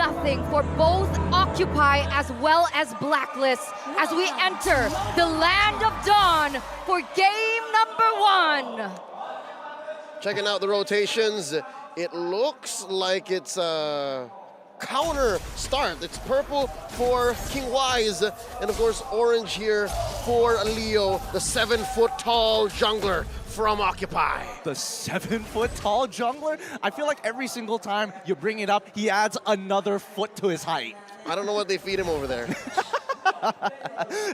nothing for both Occupy as well as Blacklist as we enter the Land of Dawn for game number 1. Checking out the rotations, it looks like it's a counter start. It's purple for King Wise, and of course orange here for Leo, the 7-foot-tall jungler from Occupy. The 7-foot-tall jungler? I feel like every single time you bring it up, he adds another foot to his height. I don't know what they feed him over there.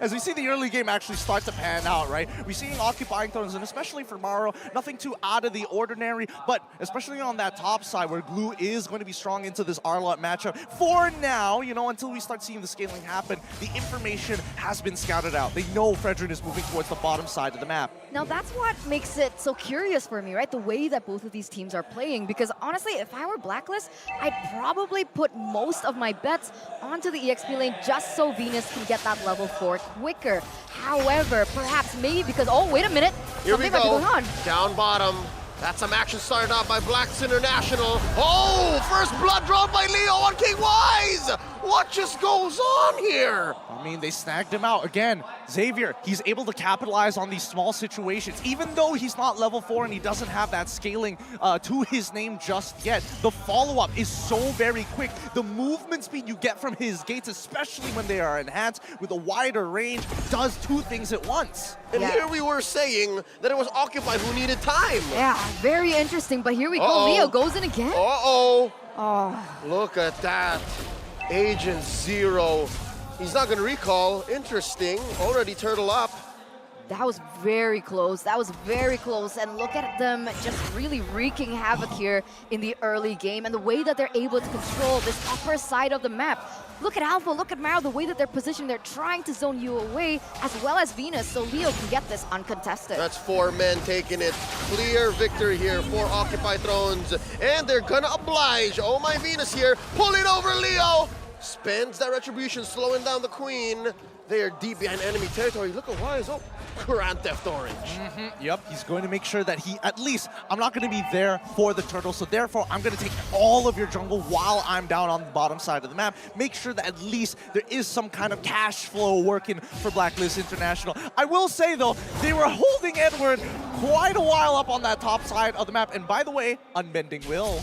As we see the early game actually start to pan out, right? We're seeing occupying thrones, and especially for Maro, nothing too out of the ordinary, but especially on that top side where Glue is going to be strong into this Arlott matchup. For now, you know, until we start seeing the scaling happen, the information has been scouted out. They know Fredrin is moving towards the bottom side of the map. Now that's what makes it so curious for me, right? The way that both of these teams are playing, because honestly, if I were Blacklist, I'd probably put most of my bets onto the EXP lane just so Venus can get that level 4 quicker. However, perhaps maybe because, oh, wait a minute, here we something might be go. going on. Down bottom. That's some action started out by Blacklist International. Oh, first blood drawn by Leo on King Wise. What just goes on here? I mean, they snagged him out. Again, Xavier, he's able to capitalize on these small situations. Even though he's not level 4 and he doesn't have that scaling to his name just yet, the follow-up is so very quick. The movement speed you get from his gates, especially when they are enhanced with a wider range, does 2 things at once. And here we were saying that it was Occupy who needed time. Yeah, very interesting, but here we go. Leo goes in again. Uh-oh. Oh. Look at that. Agent Zero. He's not going to recall. Interesting. Already turtle up. That was very close. That was very close. And look at them just really wreaking havoc here in the early game and the way that they're able to control this upper side of the map. Look at Alpha, look at Maro, the way that they're positioned. They're trying to zone you away as well as Venus, so Leo can get this uncontested. That's 4 men taking it. Clear victory here for Occupy Thrones. And they're going to oblige. Oh my Venus here, pulling over Leo. Spends that retribution, slowing down the Queen. They are deep behind enemy territory. Look at Wise. Oh, Grand Theft Orange. Yep, he's going to make sure that he, at least, I'm not going to be there for the turtle, so therefore I'm going to take all of your jungle while I'm down on the bottom side of the map. Make sure that at least there is some kind of cash flow working for Blacklist International. I will say, though, they were holding Edward quite a while up on that top side of the map, and by the way, Unbending Will.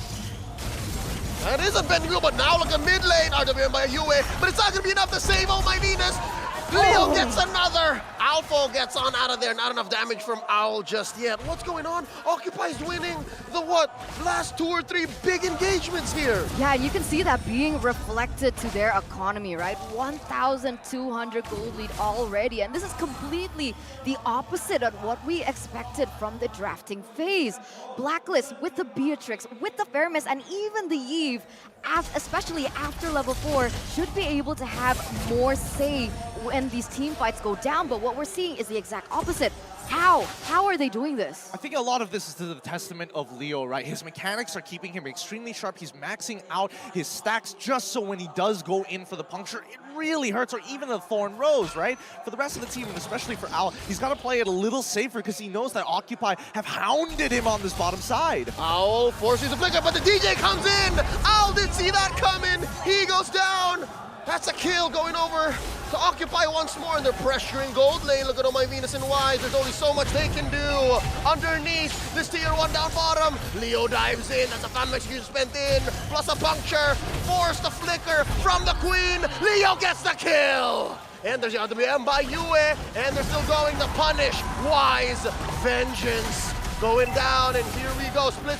That is a bending wheel, but now look at mid lane, RWM by Yue, but it's not going to be enough to save Oh my Venus. Leo gets another. Alpha gets on out of there. Not enough damage from Owl just yet. What's going on? Occupy's winning the last 2 or 3 big engagements here. Yeah, and you can see that being reflected to their economy, right? 1,200 gold lead already, and this is completely the opposite of what we expected from the drafting phase. Blacklist with the Beatrix, with the Fermis, and even the Eve, especially after level 4, should be able to have more say when these team fights go down, but what we're seeing is the exact opposite. How? How are they doing this? I think a lot of this is to the testament of Leo, right? His mechanics are keeping him extremely sharp. He's maxing out his stacks just so when he does go in for the puncture, it really hurts, or even the Thorn Rose, right? For the rest of the team, and especially for Owl, he's got to play it a little safer because he knows that Occupy have hounded him on this bottom side. Owl forces a flicker, but the DJ comes in. Owl didn't see that coming. He goes down. That's a kill going over to Occupy once more, and they're pressuring gold lane. Look at Oh my Venus and Wise. There's only so much they can do. Underneath this tier 1 down bottom, Leo dives in. That's a fan execution spent in, plus a puncture. Force the flicker from the Queen. Leo gets the kill. And there's the RWM by Yue, and they're still going to punish Wise. Vengeance going down, and here we go. Split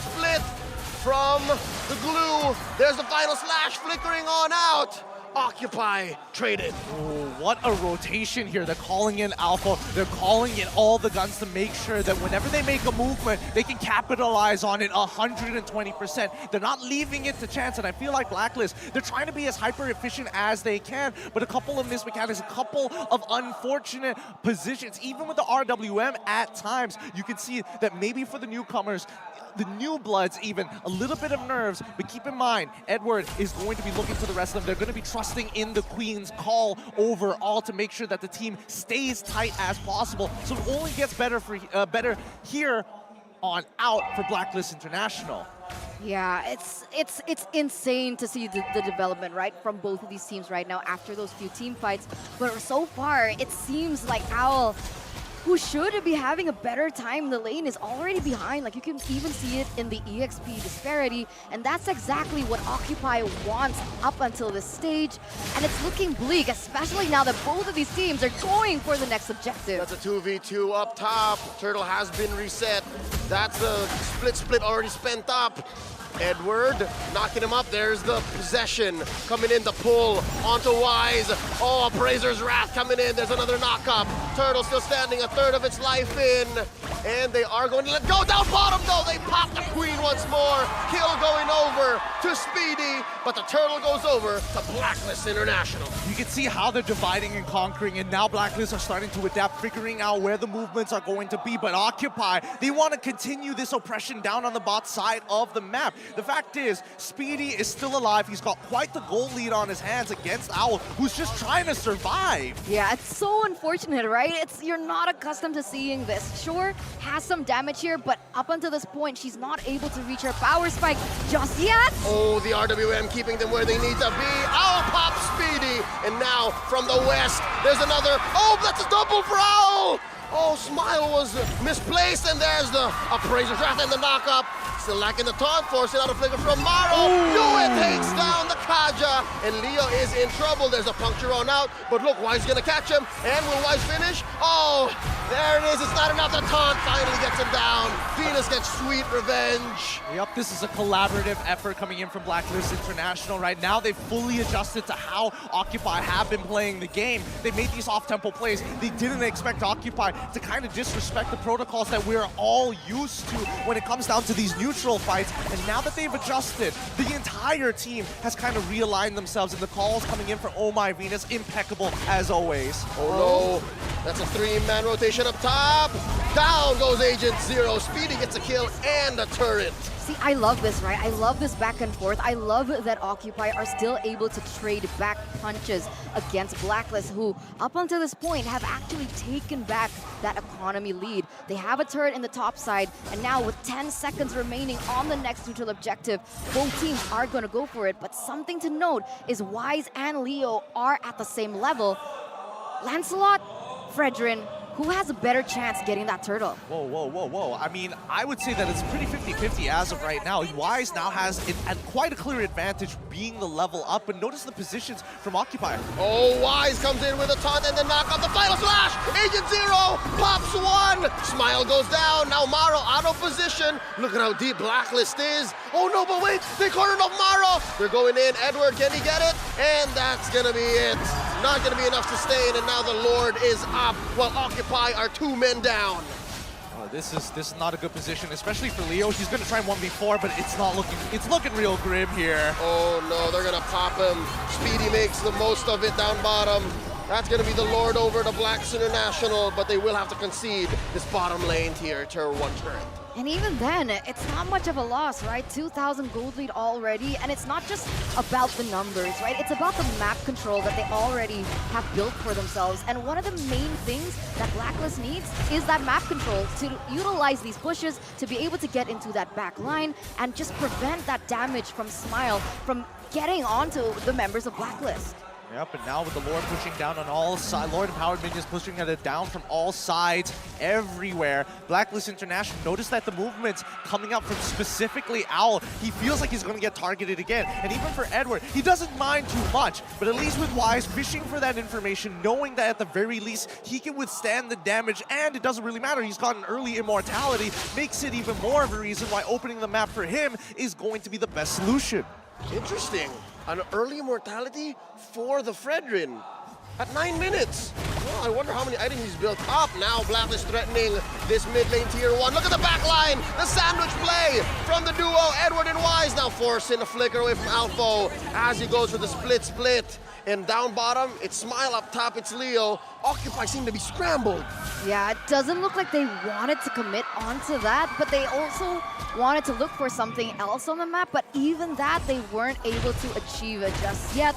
from the Glue. There's the final slash flickering on out. Occupy traded. Oh, what a rotation here. They're calling in Alpha. They're calling in all the guns to make sure that whenever they make a movement, they can capitalize on it 120%. They're not leaving it to chance, and I feel like Blacklist, they're trying to be as hyper-efficient as they can, but a couple of missed mechanics, a couple of unfortunate positions, even with the RWM at times, you can see that maybe for the newcomers, the new bloods even, a little bit of nerves, but keep in mind, Edward is going to be looking to the rest of them. They're going to be trusting in the Queen's call overall to make sure that the team stays tight as possible. So it only gets better here on out for Blacklist International. Yeah, it's insane to see the development, right, from both of these teams right now after those few team fights. But so far, it seems like Owl, who should be having a better time in the lane, is already behind. Like, you can even see it in the EXP disparity, and that's exactly what Occupy wants up until this stage. And it's looking bleak, especially now that both of these teams are going for the next objective. That's a 2v2 up top. Turtle has been reset. That's the split already spent up. Edward knocking him up. There's the possession coming in, the pull onto Wise. Oh, Appraiser's Wrath coming in. There's another knock up. Turtle still standing, a third of its life in. And they are going to let go. Down bottom though, they pop the Queen once more. Kill going over to Speedy, but the Turtle goes over to Blacklist International. You can see how they're dividing and conquering, and now Blacklist are starting to adapt, figuring out where the movements are going to be. But Occupy, they want to continue this oppression down on the bot side of the map. The fact is, Speedy is still alive. He's got quite the goal lead on his hands against Owl, who's just trying to survive. Yeah, it's so unfortunate, right? You're not accustomed to seeing this. Sure, has some damage here, but up until this point, she's not able to reach her power spike just yet. Oh, the RWM keeping them where they need to be. Owl pops Speedy, and now from the west, there's another. Oh, that's a double for Owl! Oh, Smile was misplaced, and there's the Appraiser's Wrath and the knock-up. Still lacking the taunt, forcing out a flicker from Maro. Yue takes down the Kaja, and Leo is in trouble. There's a puncture on out, but look, Wise is gonna catch him, and will Wise finish? Oh, there it is, it's not enough. The taunt finally gets him down. Venus gets sweet revenge. Yep, this is a collaborative effort coming in from Blacklist International right now. They've fully adjusted to how Occupy have been playing the game. They made these off-tempo plays. They didn't expect Occupy to kind of disrespect the protocols that we're all used to when it comes down to these neutral fights. And now that they've adjusted, the entire team has kind of realigned themselves, and the calls coming in for Oh My Venus, impeccable as always. Oh no, that's a three-man rotation up top. Down goes Agent Zero. Speedy gets a kill and a turret. See, I love this, right? I love this back and forth. I love that Occupy are still able to trade back punches against Blacklist, who up until this point have actually taken back that economy lead. They have a turret in the top side, and now with 10 seconds remaining on the next neutral objective, both teams are going to go for it. But something to note is Wise and Leo are at the same level. Lancelot, Fredrin, who has a better chance getting that turtle? Whoa, whoa, whoa, whoa. I mean, I would say that it's pretty 50-50 as of right now. Wise now has quite a clear advantage being the level up, but notice the positions from Occupy. Oh, Wise comes in with a taunt and then knock on the final slash. Agent Zero pops one. Smile goes down. Now Maro out of position. Look at how deep Blacklist is. Oh no, but wait, they cornered off Maro. They're going in. Edward, can he get it? And that's gonna be it. Not gonna be enough to sustain, and now the Lord is up while Occupy are 2 men down. This is not a good position, especially for Leo. He's gonna try and 1v4, but it's looking real grim here. Oh no, they're gonna pop him. Speedy makes the most of it down bottom. That's gonna be the Lord over to Blacks International, but they will have to concede this bottom lane tier to 1 turret. And even then, it's not much of a loss, right? 2,000 gold lead already, and it's not just about the numbers, right? It's about the map control that they already have built for themselves. And one of the main things that Blacklist needs is that map control to utilize these pushes to be able to get into that back line and just prevent that damage from Smile from getting onto the members of Blacklist. Yep, and now with the Lord pushing down on all sides, Lord Empowered Minions pushing it down from all sides, everywhere. Blacklist International, notice that the movements coming up from specifically Owl, he feels like he's going to get targeted again. And even for Edward, he doesn't mind too much, but at least with Wise, fishing for that information, knowing that at the very least, he can withstand the damage, and it doesn't really matter. He's got an early immortality, makes it even more of a reason why opening the map for him is going to be the best solution. Interesting. An early immortality for the Fredrin at 9 minutes. Oh, I wonder how many items he's built up. Now Blacklist threatening this mid lane tier 1. Look at the back line. The sandwich play from the duo. Edward and Wise now forcing a flicker away from Alpho as he goes for the split. And down bottom, it's Smile. Up top, it's Leo. Occupy seem to be scrambled. Yeah, it doesn't look like they wanted to commit onto that, but they also wanted to look for something else on the map, but even that they weren't able to achieve it just yet.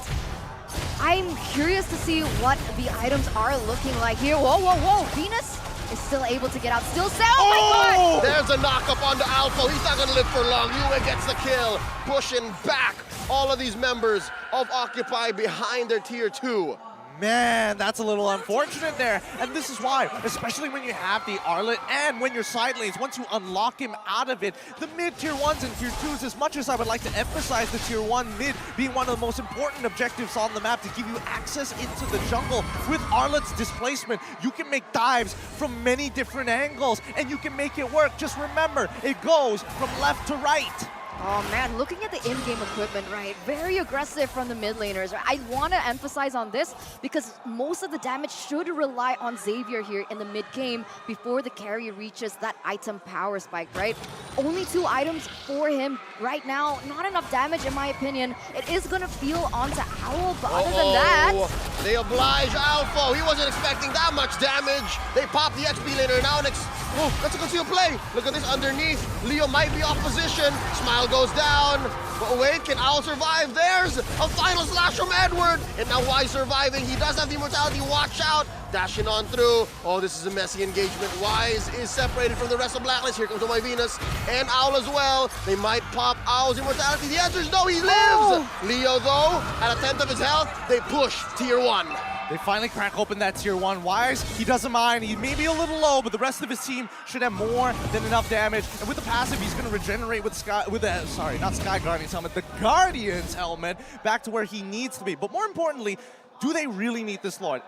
I'm curious to see what the items are looking like here. Whoa, whoa, whoa, Venus is still able to get out. Still set. Oh my god! There's a knock-up on the Alpha. He's not gonna live for long. Yue gets the kill, pushing back all of these members of Occupy behind their tier 2. Man, that's a little unfortunate there. And this is why, especially when you have the Arlet and when you're side lanes, once you unlock him out of it, the mid tier 1s and tier 2s, as much as I would like to emphasize the tier 1 mid being one of the most important objectives on the map to give you access into the jungle, with Arlet's displacement, you can make dives from many different angles and you can make it work. Just remember, it goes from left to right. Oh man, looking at the in-game equipment, right? Very aggressive from the mid laners. Right? I want to emphasize on this because most of the damage should rely on Xavier here in the mid game before the carry reaches that item power spike, right? Only 2 items for him right now. Not enough damage in my opinion. It is going to feel onto Owl, but other than that... They oblige Alpha. He wasn't expecting that much damage. They pop the XP laner now. That's a concealed play. Look at this underneath. Leo might be off position. Smile goes down. But wait, can Owl survive? There's a final slash from Edward. And now Wise surviving. He does have the immortality. Watch out. Dashing on through. Oh, this is a messy engagement. Wise is separated from the rest of Blacklist. Here comes my Venus and Owl as well. They might pop Owl's immortality. The answer is no, he lives. Oh. Leo, though, at 1/10 of his health, they push tier 1. They finally crack open that tier 1. Wise, he doesn't mind. He may be a little low, but the rest of his team should have more than enough damage. And with the passive, he's going to regenerate with not Sky Guardian's helmet, the Guardian's helmet, back to where he needs to be. But more importantly, do they really need this Lord?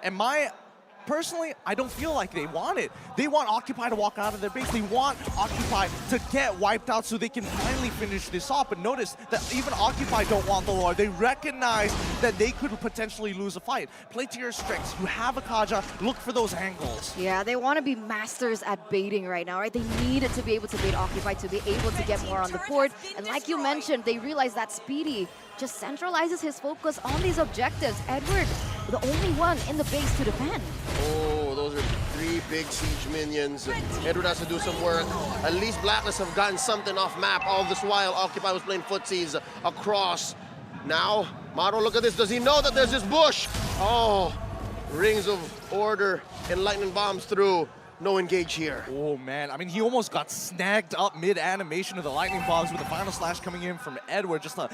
Personally, I don't feel like they want it. They want Occupy to walk out of their base. They want Occupy to get wiped out so they can finally finish this off. But notice that even Occupy don't want the Lord. They recognize that they could potentially lose a fight. Play to your strengths. You have a Kaja. Look for those angles. Yeah, they want to be masters at baiting right now, right? They needed to be able to bait Occupy to be able to get more on the board. And like you mentioned, they realize that Speedy just centralizes his focus on these objectives. Edward, the only one in the base to defend. Oh, those are 3 big siege minions. Edward has to do some work. At least Blacklist have gotten something off map. All this while, Occupy was playing footsies across. Now, Maro, look at this. Does he know that there's this bush? Oh, rings of order and lightning bombs through. No engage here. Oh man, I mean, he almost got snagged up mid-animation of the lightning bombs with the final slash coming in from Edward, just a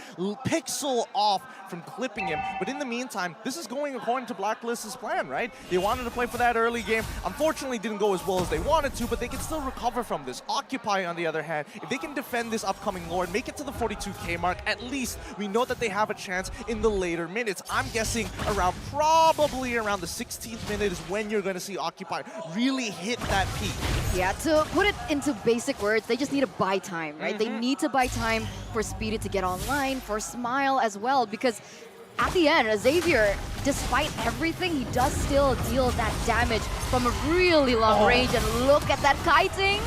pixel off from clipping him. But in the meantime, this is going according to Blacklist's plan, right? They wanted to play for that early game. Unfortunately, didn't go as well as they wanted to, but they can still recover from this. Occupy, on the other hand, if they can defend this upcoming Lord, make it to the 42k mark, at least we know that they have a chance in the later minutes. I'm guessing probably around the 16th minute is when you're going to see Occupy really hit that peak. Yeah, to put it into basic words, they just need to buy time, right? They need to buy time for Speedy to get online, for Smile as well, because at the end, Xavier, despite everything, he does still deal that damage from a really long range. And look at that kiting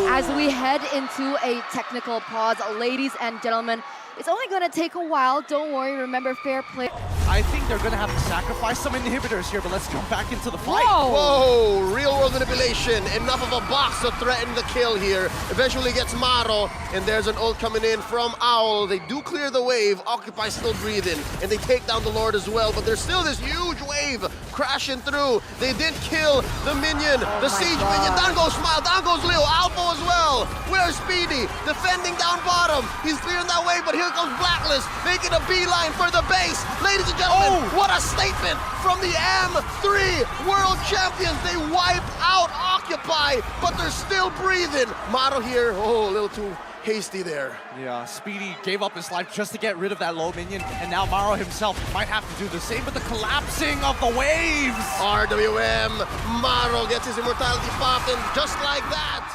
as we head into a technical pause. Ladies and gentlemen, it's only going to take a while. Don't worry. Remember, fair play. I think they're going to have to sacrifice some inhibitors here, but let's jump back into the fight. Whoa, real world manipulation. Enough of a box to threaten the kill here. Eventually gets Maro, and there's an ult coming in from Owl. They do clear the wave. Occupy still breathing, and they take down the Lord as well, but there's still this huge wave crashing through. They did kill the minion, the siege minion. Down goes Smile, down goes Leo, Alpha as well. Where's Speedy? Defending down bottom. He's clearing that wave, but here comes Blacklist, making a beeline for the base. Ladies and gentlemen, what a statement from the M3 World Champions. They wipe out Occupy, but they're still breathing. Maro here, a little too hasty there. Yeah, Speedy gave up his life just to get rid of that low minion, and now Maro himself might have to do the same, but the collapsing of the waves. RWM, Maro gets his immortality popped, and just like that,